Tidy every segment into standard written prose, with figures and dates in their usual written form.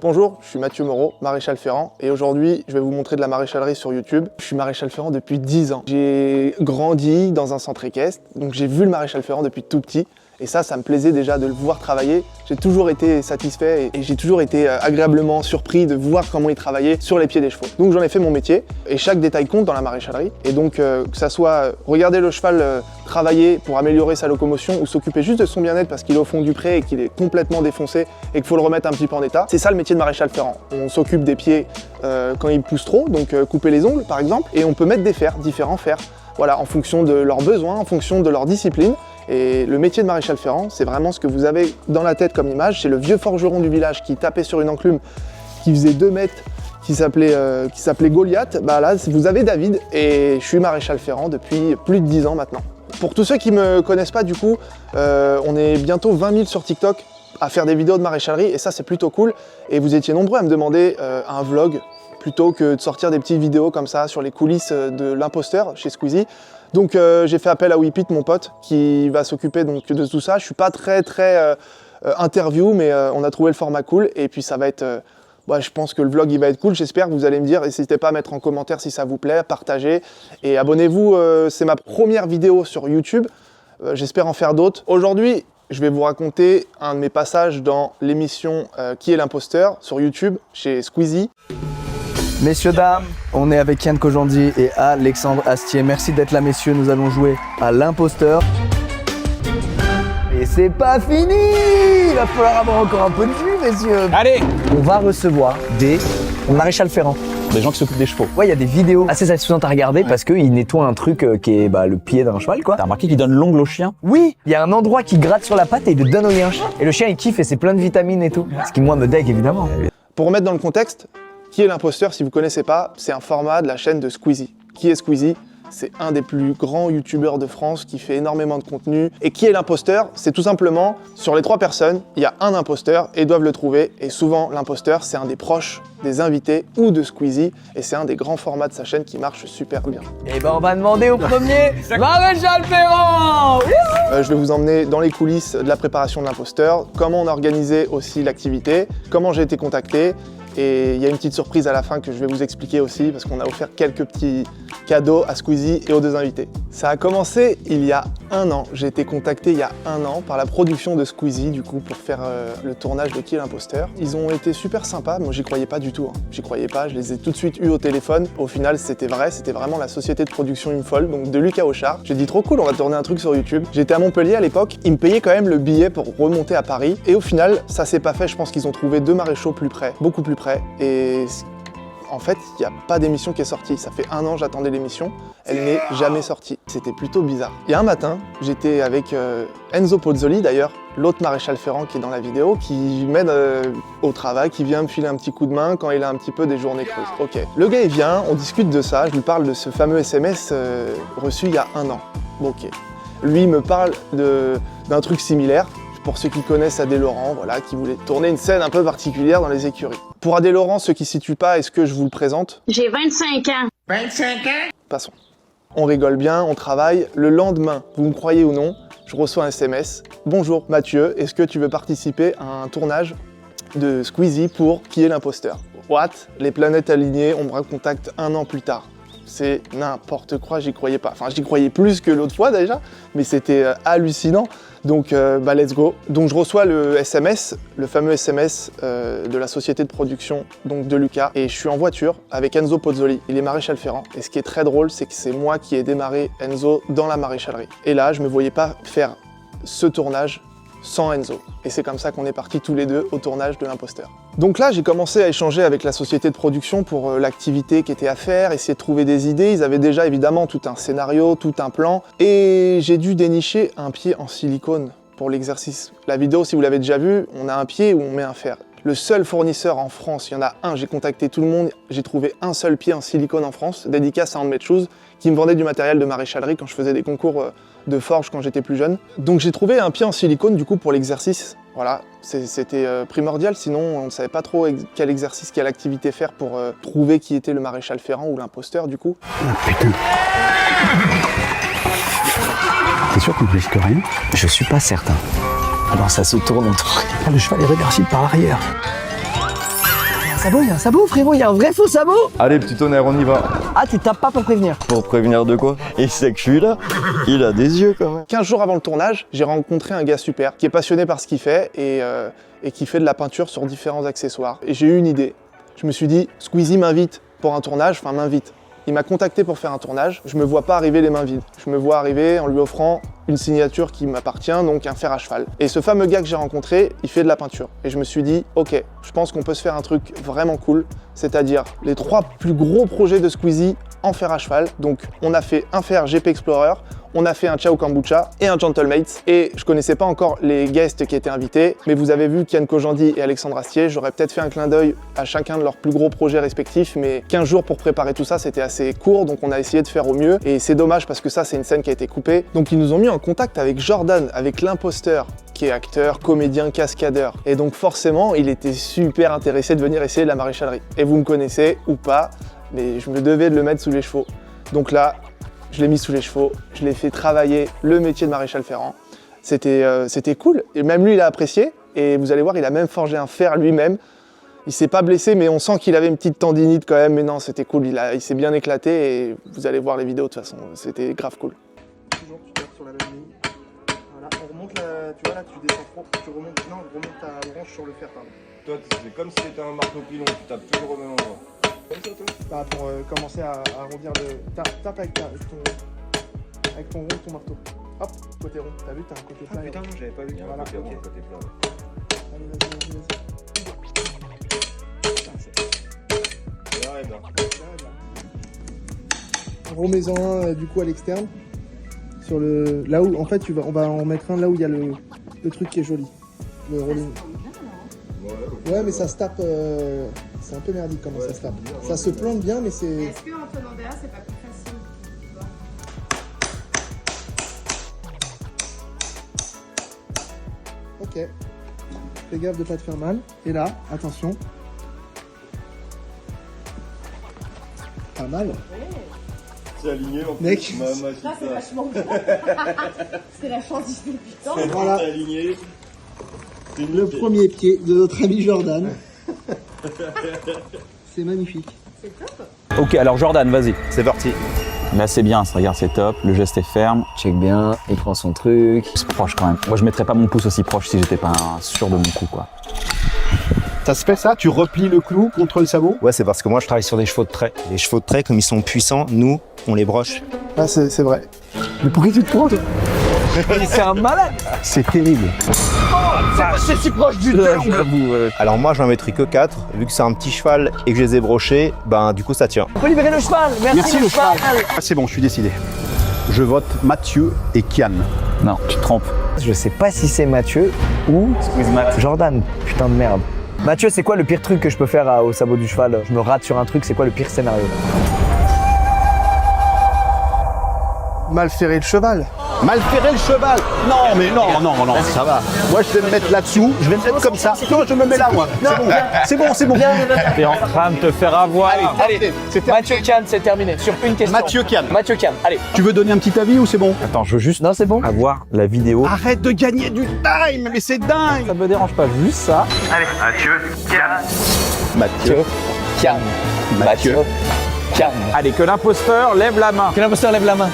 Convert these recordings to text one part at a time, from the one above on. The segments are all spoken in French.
Bonjour, je suis Mathieu Moreau, maréchal ferrant, et aujourd'hui je vais vous montrer de la maréchalerie sur YouTube. Je suis maréchal ferrant depuis 10 ans. J'ai grandi dans un centre équestre, donc j'ai vu le maréchal ferrant depuis tout petit, et ça me plaisait déjà de le voir travailler. J'ai toujours été satisfait et j'ai toujours été agréablement surpris de voir comment il travaillait sur les pieds des chevaux. Donc j'en ai fait mon métier, et chaque détail compte dans la maréchalerie. Et donc que ça soit regarder le cheval travailler pour améliorer sa locomotion ou s'occuper juste de son bien-être parce qu'il est au fond du pré et qu'il est complètement défoncé et qu'il faut le remettre un petit peu en état, c'est ça le métier de maréchal ferrant. On s'occupe des pieds quand ils poussent trop, donc couper les ongles par exemple, et on peut mettre des fers, différents fers, voilà, en fonction de leurs besoins, en fonction de leur discipline. Et le métier de maréchal ferrant, c'est vraiment ce que vous avez dans la tête comme image. C'est le vieux forgeron du village qui tapait sur une enclume qui faisait 2 mètres, qui s'appelait Goliath. Bah là, vous avez David, et je suis maréchal ferrant depuis plus de 10 ans maintenant. Pour tous ceux qui ne me connaissent pas du coup, on est bientôt 20 000 sur TikTok à faire des vidéos de maréchalerie, et ça c'est plutôt cool. Et vous étiez nombreux à me demander un vlog, plutôt que de sortir des petites vidéos comme ça sur les coulisses de l'imposteur chez Squeezie. Donc j'ai fait appel à Whippit, mon pote, qui va s'occuper donc de tout ça. Je suis pas très interview, mais on a trouvé le format cool, et puis ça va être... je pense que le vlog il va être cool, j'espère que vous allez me dire. N'hésitez pas à mettre en commentaire si ça vous plaît, partagez, et abonnez-vous, c'est ma première vidéo sur YouTube, j'espère en faire d'autres. Aujourd'hui, je vais vous raconter un de mes passages dans l'émission Qui est l'imposteur sur YouTube, chez Squeezie. Messieurs, dames, on est avec Yann Kojandi et Alexandre Astier. Merci d'être là, messieurs. Nous allons jouer à l'imposteur. Et c'est pas fini! Il va falloir avoir encore un peu de vue, messieurs. Allez! On va recevoir des maréchal ferrant. Des gens qui s'occupent des chevaux. Ouais, il y a des vidéos assez satisfaisantes à regarder parce qu'ils nettoient un truc qui est le pied d'un cheval, quoi. T'as remarqué qu'ils donnent l'ongle au chien? Oui, il y a un endroit qui gratte sur la patte et il le donne au lien. Et le chien, il kiffe et c'est plein de vitamines et tout. Ce qui, moi, me dégue, évidemment. Pour remettre dans le contexte, Qui est l'imposteur, si vous ne connaissez pas, c'est un format de la chaîne de Squeezie. Qui est Squeezie? C'est un des plus grands youtubeurs de France qui fait énormément de contenu. Et qui est l'imposteur? C'est tout simplement, sur les 3 personnes, il y a un imposteur et ils doivent le trouver. Et souvent, l'imposteur, c'est un des proches des invités ou de Squeezie. Et c'est un des grands formats de sa chaîne qui marche super bien. Et ben on va demander au premier maréchal ferrant. Je vais vous emmener dans les coulisses de la préparation de l'imposteur, comment on a organisé aussi l'activité, comment j'ai été contacté. Et il y a une petite surprise à la fin que je vais vous expliquer aussi, parce qu'on a offert quelques petits cadeaux à Squeezie et aux 2 invités. Ça a commencé il y a 1 an. J'ai été contacté il y a 1 an par la production de Squeezie, du coup, pour faire le tournage de Qui est l'imposteur. Ils ont été super sympas, moi j'y croyais pas du tout. J'y croyais pas, je les ai tout de suite eus au téléphone. Au final, c'était vrai, c'était vraiment la société de production Infol, donc de Lucas Auchard. J'ai dit trop cool, on va tourner un truc sur YouTube. J'étais à Montpellier à l'époque, ils me payaient quand même le billet pour remonter à Paris. Et au final, ça s'est pas fait, je pense qu'ils ont trouvé 2 maréchaux plus près, beaucoup plus près. Et en fait, il n'y a pas d'émission qui est sortie. Ça fait 1 an, j'attendais l'émission. Elle n'est jamais sortie. C'était plutôt bizarre. Il y a un matin, j'étais avec Enzo Pozzoli, d'ailleurs, l'autre maréchal ferrant qui est dans la vidéo, qui m'aide au travail, qui vient me filer un petit coup de main quand il a un petit peu des journées creuses. Ok. Le gars, il vient, on discute de ça. Je lui parle de ce fameux SMS reçu il y a 1 an. Ok. Lui me parle d'un truc similaire. Pour ceux qui connaissent Adé Laurent, voilà, qui voulait tourner une scène un peu particulière dans les écuries. Pour Adé Laurent, ceux qui ne situent pas, est-ce que je vous le présente? J'ai 25 ans. 25 ans? Passons. On rigole bien, on travaille. Le lendemain, vous me croyez ou non, je reçois un SMS. Bonjour Mathieu, est-ce que tu veux participer à un tournage de Squeezie pour Qui est l'imposteur? What? Les planètes alignées, on me recontacte 1 an plus tard. C'est n'importe quoi, j'y croyais pas. Enfin, j'y croyais plus que l'autre fois déjà, mais c'était hallucinant. Donc, let's go. Donc, je reçois le SMS, le fameux SMS de la société de production, donc de Lucas, et je suis en voiture avec Enzo Pozzoli. Il est maréchal ferrant. Et ce qui est très drôle, c'est que c'est moi qui ai démarré Enzo dans la maréchalerie. Et là, je me voyais pas faire ce tournage sans Enzo. Et c'est comme ça qu'on est partis tous les 2 au tournage de l'imposteur. Donc là, j'ai commencé à échanger avec la société de production pour l'activité qui était à faire, essayer de trouver des idées. Ils avaient déjà évidemment tout un scénario, tout un plan. Et j'ai dû dénicher un pied en silicone pour l'exercice. La vidéo, si vous l'avez déjà vue, on a un pied où on met un fer. Le seul fournisseur en France, il y en a un, j'ai contacté tout le monde, j'ai trouvé un seul pied en silicone en France, dédicace à Handmade Shoes, qui me vendait du matériel de maréchalerie quand je faisais des concours de forge quand j'étais plus jeune. Donc j'ai trouvé un pied en silicone du coup pour l'exercice. Voilà, c'était primordial, sinon on ne savait pas trop quel exercice, quelle activité faire pour trouver qui était le maréchal ferrant ou l'imposteur du coup. Ah putain. T'es sûr qu'on risque rien? Je suis pas certain. Alors ça se tourne autour. Le cheval est réversible par l'arrière. sabot, il y a un sabot, frérot, il y a un vrai faux sabot. Allez, petit tonnerre, on y va. Ah, tu tapes pas pour prévenir. Pour prévenir de quoi? Il sait que je suis là. Il a des yeux quand même. 15 jours avant le tournage, j'ai rencontré un gars super qui est passionné par ce qu'il fait et qui fait de la peinture sur différents accessoires. Et j'ai eu une idée. Je me suis dit, Squeezie m'invite pour un tournage, enfin m'invite. Il m'a contacté pour faire un tournage. Je me vois pas arriver les mains vides. Je me vois arriver en lui offrant une signature qui m'appartient, donc un fer à cheval. Et ce fameux gars que j'ai rencontré, il fait de la peinture. Et je me suis dit, ok, je pense qu'on peut se faire un truc vraiment cool, c'est-à-dire les 3 plus gros projets de Squeezie en fer à cheval. Donc on a fait un fer GP Explorer, on a fait un Ciao Kombucha et un Gentlemates. Et je connaissais pas encore les guests qui étaient invités, mais vous avez vu Kian Kojandi et Alexandre Astier. J'aurais peut-être fait un clin d'œil à chacun de leurs plus gros projets respectifs, mais 15 jours pour préparer tout ça, c'était assez court, donc on a essayé de faire au mieux. Et c'est dommage parce que ça, c'est une scène qui a été coupée. Donc ils nous ont mis en contact avec Jordan, avec l'imposteur, qui est acteur, comédien, cascadeur. Et donc forcément, il était super intéressé de venir essayer de la maréchalerie. Et vous me connaissez ou pas, mais je me devais de le mettre sous les chevaux. Donc là, je l'ai mis sous les chevaux, je l'ai fait travailler le métier de maréchal ferrant. C'était cool, et même lui il a apprécié, et vous allez voir, il a même forgé un fer lui-même. Il s'est pas blessé, mais on sent qu'il avait une petite tendinite quand même, mais non, c'était cool, il s'est bien éclaté, et vous allez voir les vidéos de toute façon, c'était grave cool. Toujours, tu tapes sur la même ligne. Voilà, on remonte la... Tu vois là, tu descends trop, tu remontes... Non, remonte ta branche sur le fer, pardon. Toi, c'est comme si t'étais un marteau pilon, tu tapes toujours au même endroit. Bah, pour commencer à arrondir le... Tape avec ton rond, ton marteau. Hop, côté rond. T'as vu, t'as un côté plat. Ah putain, non, j'avais pas vu. Voilà, Côté rond, ok. côté plat. Allez, vas-y. Putain, c'est... Ouais, non. Remets-en un du coup à l'externe. Sur le... Là où, en fait, on va en mettre un là où il y a le truc qui est joli. Le rolling. Ouais, mais ça se tape... C'est un peu merdique comment ça se tape. Ça se plante bien, mais c'est... Est-ce qu'en tenant derrière, c'est pas plus facile, tu vois? Ok. Fais gaffe de pas te faire mal. Et là, attention. Pas mal. C'est aligné en plus. Mec. Là, c'est vachement bien. C'est la chance du putain. Voilà. C'est aligné. C'est Le premier pied de notre ami Jordan. C'est magnifique. Ok, alors Jordan, vas-y. C'est parti. Là, c'est bien, regarde, c'est top. Le geste est ferme. Check bien, il prend son truc. C'est proche quand même. Moi, je mettrais pas mon pouce aussi proche si j'étais pas sûr de mon coup, quoi. Ça se fait ça? Tu replies le clou contre le sabot? Ouais, c'est parce que moi je travaille sur des chevaux de trait. Les chevaux de trait, comme ils sont puissants, nous, on les broche. Ah, c'est vrai. Mais pourquoi tu te prends, toi? C'est un malade. C'est terrible. C'est si proche du deux. Alors moi, j'en mettrai que 4. Vu que c'est un petit cheval et que je les ai brochés, ben du coup ça tient. On peut libérer le cheval. Merci le cheval. Ah, c'est bon, je suis décidé. Je vote Mathieu et Kian. Non, tu te trompes. Je sais pas si c'est Mathieu ou Jordan. Putain de merde. Mathieu, c'est quoi le pire truc que je peux faire au sabot du cheval? Je me rate sur un truc, c'est quoi le pire scénario? Mal ferrer le cheval. Mal ferrer le cheval. Non, mais non, ça va. Moi, je vais me mettre là-dessous. Je vais me mettre comme ça. Non, je me mets là, moi. C'est bon. T'es en train de te faire avoir. Allez, C'est terminé. Mathieu Kian, c'est terminé. Sur une question. Mathieu Kian. Mathieu Kian, allez. Tu veux donner un petit avis ou c'est bon? Attends, je veux juste Non, c'est bon. avoir la vidéo. Arrête de gagner du time, mais c'est dingue. Ça me dérange pas, juste ça. Mathieu Kian. Mathieu Kian. Allez, que l'imposteur lève la main. Que l'imposteur lève la main.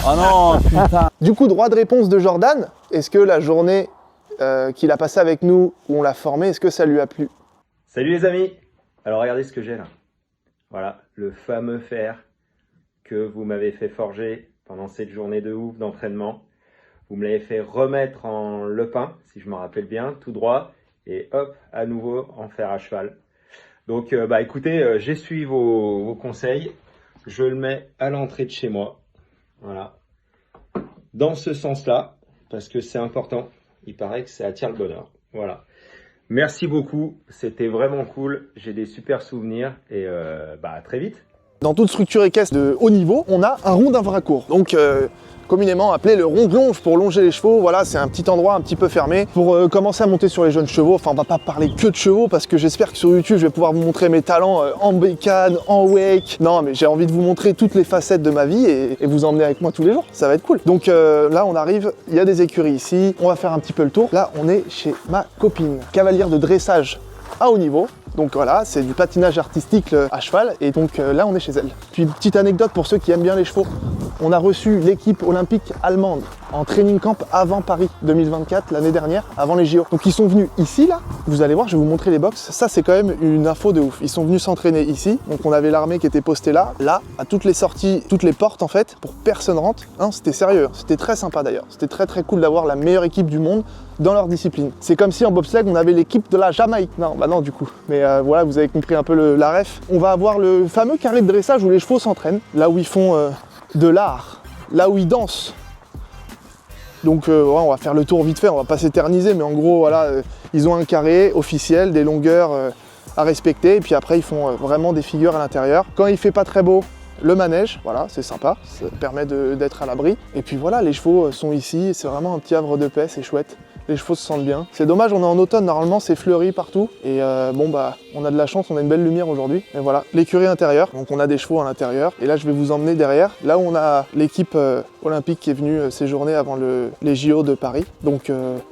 Oh non, putain. Du coup, droit de réponse de Jordan. Est-ce que la journée qu'il a passée avec nous, où on l'a formé, est-ce que ça lui a plu? Salut les amis. Alors regardez ce que j'ai là. Voilà, le fameux fer que vous m'avez fait forger pendant cette journée de ouf d'entraînement. Vous me l'avez fait remettre en lepin, si je me rappelle bien, tout droit. Et hop, à nouveau en fer à cheval. Donc bah écoutez, j'ai suivi vos conseils. Je le mets à l'entrée de chez moi. Voilà. Dans ce sens-là, parce que c'est important. Il paraît que ça attire le bonheur. Voilà. Merci beaucoup. C'était vraiment cool. J'ai des super souvenirs. Et bah à très vite. Dans toute structure équestre de haut niveau, on a un rond d'infracours. Donc communément appelé le rond de longe pour longer les chevaux. Voilà, c'est un petit endroit un petit peu fermé pour commencer à monter sur les jeunes chevaux. Enfin, on va pas parler que de chevaux parce que j'espère que sur YouTube, je vais pouvoir vous montrer mes talents en bécane, en wake. Non, mais j'ai envie de vous montrer toutes les facettes de ma vie et vous emmener avec moi tous les jours. Ça va être cool. Donc là, on arrive, il y a des écuries ici. On va faire un petit peu le tour. Là, on est chez ma copine, cavalière de dressage à haut niveau. Donc voilà, c'est du patinage artistique à cheval et donc là on est chez elle. Puis petite anecdote pour ceux qui aiment bien les chevaux, on a reçu l'équipe olympique allemande en training camp avant Paris 2024 l'année dernière, avant les JO. Donc ils sont venus ici là, vous allez voir, je vais vous montrer les box, ça c'est quand même une info de ouf. Ils sont venus s'entraîner ici, donc on avait l'armée qui était postée là, à toutes les sorties, toutes les portes en fait, pour que personne rentre. Non, c'était sérieux, c'était très sympa d'ailleurs, c'était très cool d'avoir la meilleure équipe du monde dans leur discipline. C'est comme si en bobsleigh on avait l'équipe de la Jamaïque. Non, bah non du coup, mais voilà, vous avez compris un peu la ref. On va avoir le fameux carré de dressage où les chevaux s'entraînent, là où ils font de l'art, là où ils dansent. Donc ouais, on va faire le tour vite fait, on va pas s'éterniser, mais en gros voilà, ils ont un carré officiel, des longueurs à respecter, et puis après ils font vraiment des figures à l'intérieur. Quand il fait pas très beau, le manège, voilà, c'est sympa, ça permet d'être à l'abri. Et puis voilà, les chevaux sont ici, c'est vraiment un petit havre de paix, c'est chouette. Les chevaux se sentent bien. C'est dommage, on est en automne, normalement c'est fleuri partout. Et bon bah, on a de la chance, on a une belle lumière aujourd'hui. Et voilà, l'écurie intérieure, donc on a des chevaux à l'intérieur. Et là je vais vous emmener derrière, là où on a l'équipe olympique qui est venue séjourner avant les JO de Paris. Donc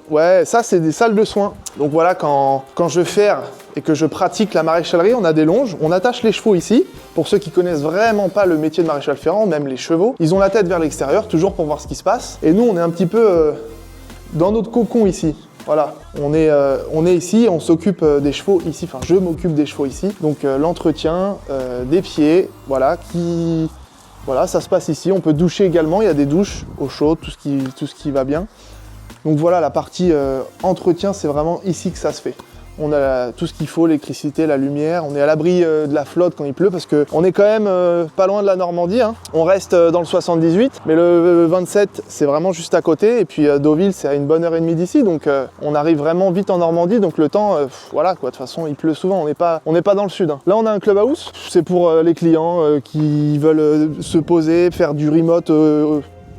ouais, ça c'est des salles de soins. Donc voilà, quand je fais et que je pratique la maréchalerie, on a des longes, on attache les chevaux ici. Pour ceux qui connaissent vraiment pas le métier de maréchal ferrant, même les chevaux, ils ont la tête vers l'extérieur, toujours pour voir ce qui se passe. Et nous on est un petit peu dans notre cocon ici. Voilà, on est ici, on s'occupe des chevaux ici, enfin je m'occupe des chevaux ici. Donc l'entretien des pieds, voilà, voilà, ça se passe ici. On peut doucher également, il y a des douches eau chaude, tout ce qui va bien. Donc voilà, la partie entretien, c'est vraiment ici que ça se fait. On a tout ce qu'il faut, l'électricité, la lumière, on est à l'abri de la flotte quand il pleut parce qu'on est quand même pas loin de la Normandie, hein. On reste dans le 78, mais le 27 c'est vraiment juste à côté et puis Deauville c'est à une bonne heure et demie d'ici, donc on arrive vraiment vite en Normandie, donc le temps, voilà quoi, de toute façon il pleut souvent, on n'est pas dans le sud, hein. Là on a un clubhouse, c'est pour les clients qui veulent se poser, faire du remote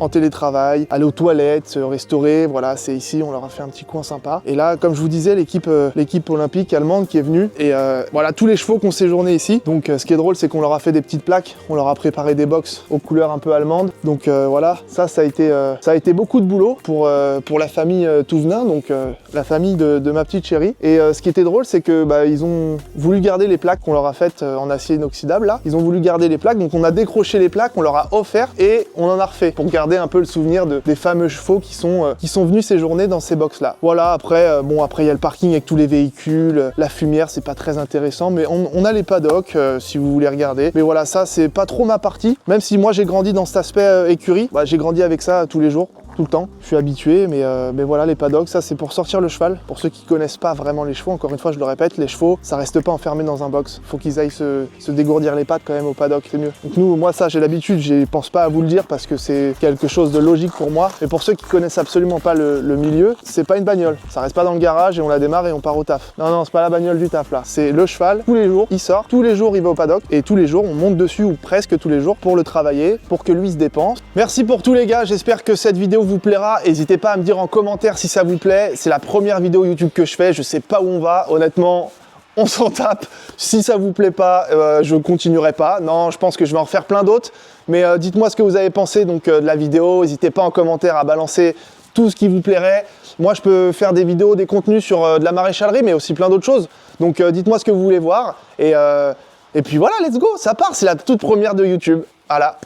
en télétravail, aller aux toilettes, se restaurer, voilà, c'est ici, on leur a fait un petit coin sympa. Et là, comme je vous disais, l'équipe olympique allemande qui est venue, et voilà, tous les chevaux qui ont séjourné ici. Donc ce qui est drôle, c'est qu'on leur a fait des petites plaques, on leur a préparé des box aux couleurs un peu allemandes. Donc voilà, ça a été beaucoup de boulot pour la famille Touvenin, donc la famille de ma petite chérie. Et ce qui était drôle, c'est que ils ont voulu garder les plaques qu'on leur a faites en acier inoxydable, là. Ils ont voulu garder les plaques, donc on a décroché les plaques, on leur a offert, et on en a refait, pour garder un peu le souvenir des fameux chevaux qui sont venus séjourner dans ces box là. Voilà, après bon, après il y a le parking avec tous les véhicules, la fumière c'est pas très intéressant, mais on a les paddocks si vous voulez regarder. Mais voilà, ça c'est pas trop ma partie, même si moi j'ai grandi dans cet aspect écurie, j'ai grandi avec ça tous les jours. Tout le temps, je suis habitué, mais voilà, les paddocks, ça c'est pour sortir le cheval. Pour ceux qui connaissent pas vraiment les chevaux, encore une fois je le répète, les chevaux ça reste pas enfermé dans un box, faut qu'ils aillent se dégourdir les pattes quand même au paddock, c'est mieux. Donc nous, moi ça j'ai l'habitude, je pense pas à vous le dire parce que c'est quelque chose de logique pour moi, mais pour ceux qui connaissent absolument pas le milieu, c'est pas une bagnole, ça reste pas dans le garage et on la démarre et on part au taf. Non, c'est pas la bagnole du taf là, c'est le cheval, tous les jours il sort, tous les jours il va au paddock et tous les jours on monte dessus ou presque tous les jours pour le travailler, pour que lui se dépense. Merci pour tout les gars, j'espère que cette vidéo vous plaira. N'hésitez pas à me dire en commentaire si ça vous plaît. C'est la première vidéo YouTube que je fais. Je sais pas où on va. Honnêtement, on s'en tape. Si ça vous plaît pas, je continuerai pas. Non, je pense que je vais en refaire plein d'autres. Mais dites-moi ce que vous avez pensé de la vidéo. N'hésitez pas en commentaire à balancer tout ce qui vous plairait. Moi, je peux faire des vidéos, des contenus sur de la maréchalerie, mais aussi plein d'autres choses. Donc, dites-moi ce que vous voulez voir. Et puis voilà, let's go. Ça part. C'est la toute première de YouTube. Voilà.